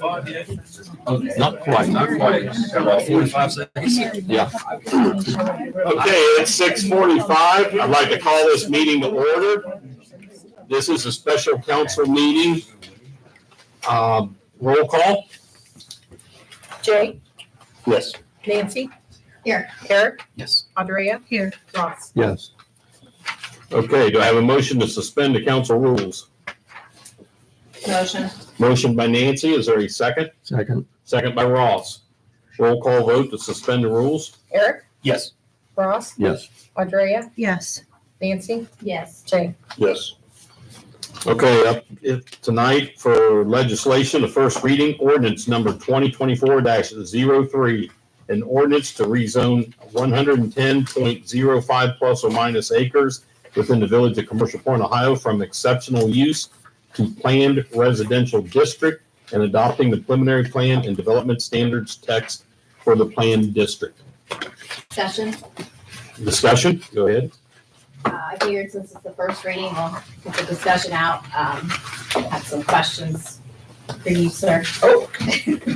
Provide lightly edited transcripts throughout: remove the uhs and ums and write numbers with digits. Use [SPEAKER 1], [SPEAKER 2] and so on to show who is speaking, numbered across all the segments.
[SPEAKER 1] Not quite, not quite. About 45 seconds. Yeah.
[SPEAKER 2] Okay, it's 6:45. I'd like to call this meeting to order. This is a special council meeting. Roll call?
[SPEAKER 3] Jay,
[SPEAKER 2] Yes.
[SPEAKER 3] Nancy. Here. Eric,
[SPEAKER 1] Yes.
[SPEAKER 3] Andrea. Here. Ross.
[SPEAKER 1] Yes.
[SPEAKER 2] Okay, do I have a motion to suspend the council rules?
[SPEAKER 3] Motion.
[SPEAKER 2] Motion by Nancy, is there a second?
[SPEAKER 1] Second.
[SPEAKER 2] Second by Ross. Roll call vote to suspend the rules?
[SPEAKER 3] Eric,
[SPEAKER 1] Yes.
[SPEAKER 3] Ross,
[SPEAKER 1] Yes.
[SPEAKER 3] Andrea,
[SPEAKER 4] Yes.
[SPEAKER 3] Nancy. Yes. Jay.
[SPEAKER 2] Yes. Okay, up tonight for legislation, the first reading, ordinance number 2024-03, an ordinance to rezone 110.05 plus or minus acres within the village of Commercial Point, Ohio from exceptional use to planned residential district and adopting the preliminary plan and development standards text for the planned district.
[SPEAKER 5] Session.
[SPEAKER 2] Discussion, go ahead.
[SPEAKER 5] I figured since it's the first reading, we'll get the discussion out. Had some questions for you, sir.
[SPEAKER 6] Oh,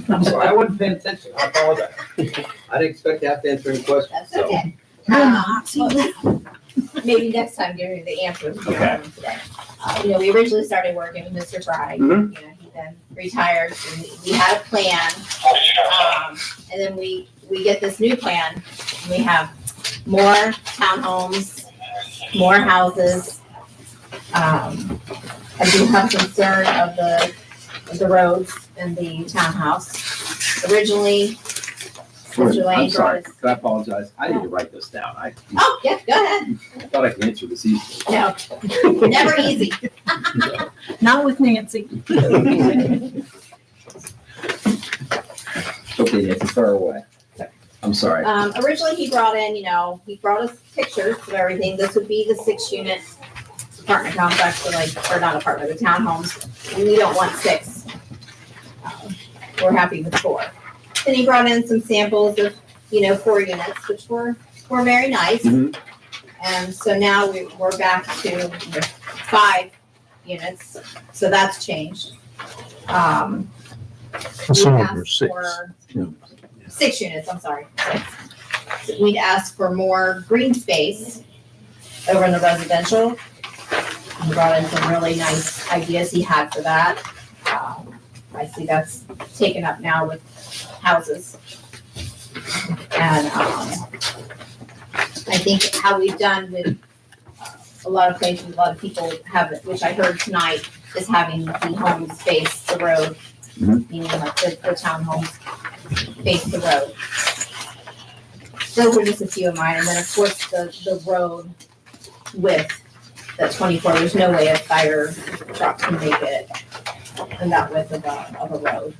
[SPEAKER 6] I'm sorry, I wasn't paying attention, I apologize. I didn't expect to have to answer any questions.
[SPEAKER 5] That's
[SPEAKER 6] so.
[SPEAKER 5] okay. Maybe next time give me the answers.
[SPEAKER 6] Okay.
[SPEAKER 5] Today. We originally started working with Mr. Fry.
[SPEAKER 6] Mhm.
[SPEAKER 5] He then retired, and we had a plan. And then we get this new plan, and we have more townhomes, more houses. I do have concern of the roads and the townhouse. Originally, Mr. Lane
[SPEAKER 6] I'm sorry,
[SPEAKER 5] brought us.
[SPEAKER 6] I apologize, I need to write this down, I
[SPEAKER 5] Oh, yeah, go ahead.
[SPEAKER 6] thought I could answer this easily.
[SPEAKER 5] No, never easy.
[SPEAKER 4] Not with Nancy.
[SPEAKER 6] Okay, Nancy, far away. I'm sorry.
[SPEAKER 5] Originally, he brought in, he brought us pictures of everything. This would be the 6-unit apartment complex, or not apartment, the townhomes. And we don't want 6. We're happy with 4. Then he brought in some samples of, 4 units, which were very nice.
[SPEAKER 6] Mhm.
[SPEAKER 5] And so now we're back to 5 units. So that's changed.
[SPEAKER 1] That's
[SPEAKER 5] We'd
[SPEAKER 1] number
[SPEAKER 5] ask
[SPEAKER 1] 6.
[SPEAKER 5] for
[SPEAKER 1] Yeah.
[SPEAKER 5] 6 units, I'm sorry. 6. We'd ask for more green space over in the residential. He brought in some really nice ideas he had for that. I see that's taken up now with houses. And I think how we've done with a lot of places, a lot of people have it, which I heard tonight, is having the homes face the road.
[SPEAKER 6] Mhm.
[SPEAKER 5] Meaning like the townhomes face the road. Those were just a few of mine, and then of course the road width, that 24, there's no way a fire truck can make it in that width of a road.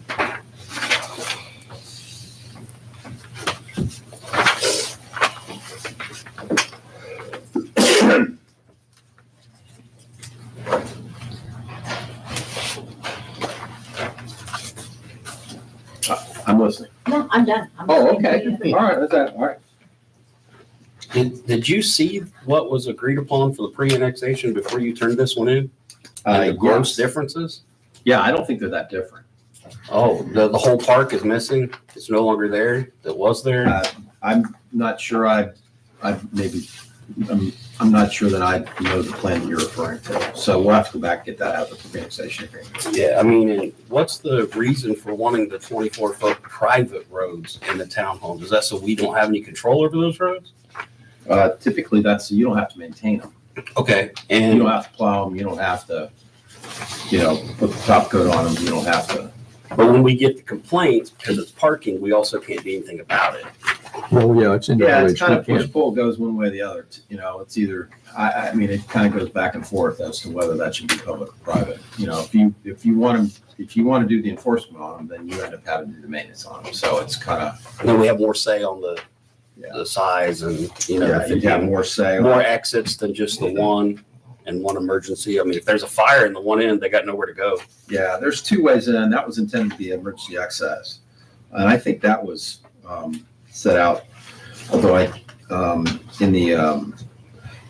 [SPEAKER 6] I'm listening.
[SPEAKER 5] No, I'm done.
[SPEAKER 6] Oh, okay, all right, that's that, all right.
[SPEAKER 7] Did you see what was agreed upon for the pre-annexation before you turned this one in? And the gross
[SPEAKER 6] Yes.
[SPEAKER 7] differences?
[SPEAKER 6] Yeah, I don't think they're that different.
[SPEAKER 7] Oh, the whole park is missing? It's no longer there? That was there?
[SPEAKER 6] I'm not sure I'm not sure that I know the plan that you're referring to, so we'll have to go back and get that out of the pre-annexation agreement.
[SPEAKER 7] Yeah, I mean, and what's the reason for wanting the 24-foot private roads in the townhomes? Is that so we don't have any control over those roads?
[SPEAKER 6] Typically, you don't have to maintain them.
[SPEAKER 7] Okay,
[SPEAKER 6] You
[SPEAKER 7] and
[SPEAKER 6] don't have to plow them, you don't have to, put the top coat on them, you don't have to.
[SPEAKER 7] but when we get the complaints, because it's parking, we also can't do anything about it.
[SPEAKER 1] Well, yeah, it's in the
[SPEAKER 6] Yeah, it's
[SPEAKER 1] village.
[SPEAKER 6] kind of
[SPEAKER 1] We
[SPEAKER 6] push
[SPEAKER 1] can't-
[SPEAKER 6] pull, goes one way or the other. It's either, I mean, it kind of goes back and forth as to whether that should be public or private. If you want to do the enforcement on them, then you end up having to do the maintenance on them. So it's kind of,
[SPEAKER 7] And then we have more say on the
[SPEAKER 6] yeah,
[SPEAKER 7] size and,
[SPEAKER 6] I think you have more say.
[SPEAKER 7] more exits than just the one and one emergency. I mean, if there's a fire in the one end, they got nowhere to go.
[SPEAKER 6] Yeah, there's 2 ways in. That was intended to be emergency access. And I think that was set out, although in the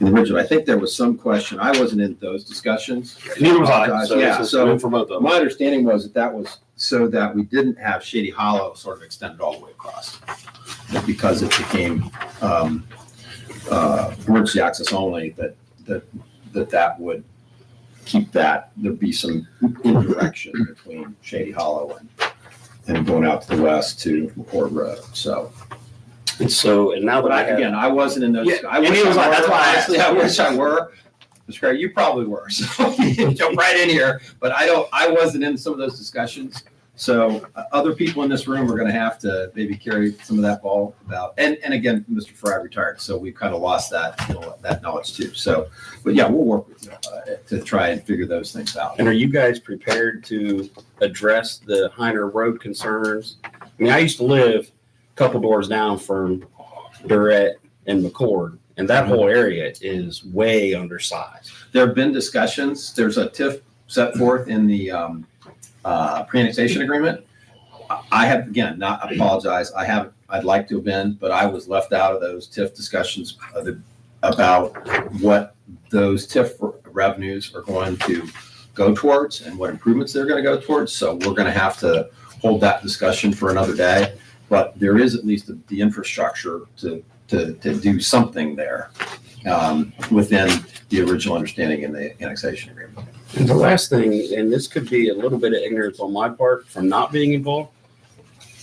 [SPEAKER 6] original, I think there was some question. I wasn't in those discussions.
[SPEAKER 7] Neither was I.
[SPEAKER 6] Apologize.
[SPEAKER 7] So
[SPEAKER 6] Yeah,
[SPEAKER 7] this is
[SPEAKER 6] so
[SPEAKER 7] new for both of them.
[SPEAKER 6] my understanding was that was so that we didn't have Shady Hollow sort of extended all the way across. Because it became, emergency access only, that would keep that, there'd be some indirection between Shady Hollow and going out to the west to McCord Road, so.
[SPEAKER 7] And now that
[SPEAKER 6] But
[SPEAKER 7] I have.
[SPEAKER 6] again, I wasn't in those.
[SPEAKER 7] Yeah,
[SPEAKER 6] I
[SPEAKER 7] and
[SPEAKER 6] wish
[SPEAKER 7] he was
[SPEAKER 6] I
[SPEAKER 7] like, that's
[SPEAKER 6] were.
[SPEAKER 7] why I
[SPEAKER 6] Honestly, I wish I were. Mr. Craig, you probably were, so you jump right in here, but I wasn't in some of those discussions. So other people in this room are gonna have to maybe carry some of that ball about, and again, Mr. Fry retired, so we've kind of lost that, that knowledge too. So, but yeah, we'll work with you to try and figure those things out.
[SPEAKER 7] And are you guys prepared to address the Heiner Road concerns? I mean, I used to live a couple doors down from Durrett and McCord, and that whole area is way undersized.
[SPEAKER 6] There have been discussions, there's a TIF set forth in the, pre-annexation agreement. I have, again, not apologize, I'd like to have been, but I was left out of those TIF discussions about what those TIF revenues are going to go towards and what improvements they're gonna go towards. So we're gonna have to hold that discussion for another day, but there is at least the infrastructure to do something there within the original understanding in the annexation agreement.
[SPEAKER 7] And the last thing, and this could be a little bit of ignorance on my part from not being involved.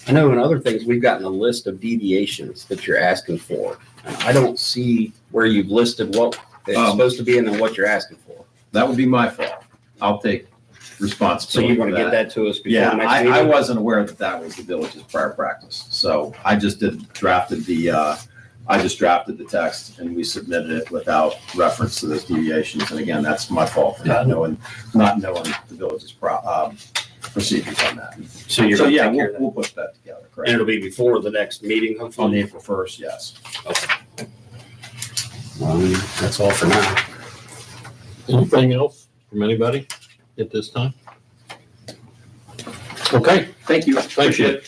[SPEAKER 7] I know in other things, we've gotten a list of deviations that you're asking for. And I don't see where you've listed what it's supposed to be and then what you're asking for.
[SPEAKER 6] That would be my fault. I'll take
[SPEAKER 7] So
[SPEAKER 6] responsibility
[SPEAKER 7] you're
[SPEAKER 6] for
[SPEAKER 7] gonna get that to us before
[SPEAKER 6] Yeah,
[SPEAKER 7] the next
[SPEAKER 6] I
[SPEAKER 7] meeting?
[SPEAKER 6] wasn't aware that was the village's prior practice. So I just drafted the text and we submitted it without reference to those deviations. And again, that's my fault for not knowing the village's procedures on that.
[SPEAKER 7] So you're
[SPEAKER 6] So
[SPEAKER 7] gonna
[SPEAKER 6] yeah,
[SPEAKER 7] take care of that?
[SPEAKER 6] we'll put that together,
[SPEAKER 7] And
[SPEAKER 6] correct?
[SPEAKER 7] it'll be before the next meeting,
[SPEAKER 6] On the
[SPEAKER 7] hopefully?
[SPEAKER 6] April 1st, yes.
[SPEAKER 7] Well, that's all for now.
[SPEAKER 2] Anything else from anybody at this time? Okay,
[SPEAKER 6] Thank you.
[SPEAKER 2] thank you.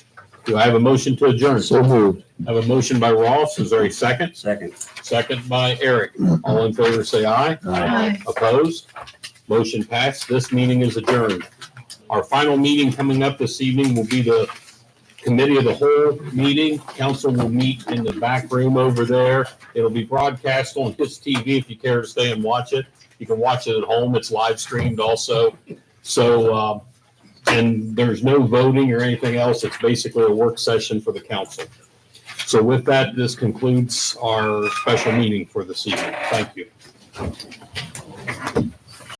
[SPEAKER 2] Do I have a motion to adjourn?
[SPEAKER 8] So moved.
[SPEAKER 2] I have a motion by Ross. Is there a second?
[SPEAKER 7] Second.
[SPEAKER 2] Second by Eric. All in favor, say aye.
[SPEAKER 4] Aye.
[SPEAKER 2] Opposed? Motion passed. This meeting is adjourned. Our final meeting coming up this evening will be the committee of the whole meeting. Council will meet in the back room over there. It'll be broadcast on his TV if you care to stay and watch it. You can watch it at home. It's live streamed also. So, and there's no voting or anything else. It's basically a work session for the council. So with that, this concludes our special meeting for this evening. Thank you.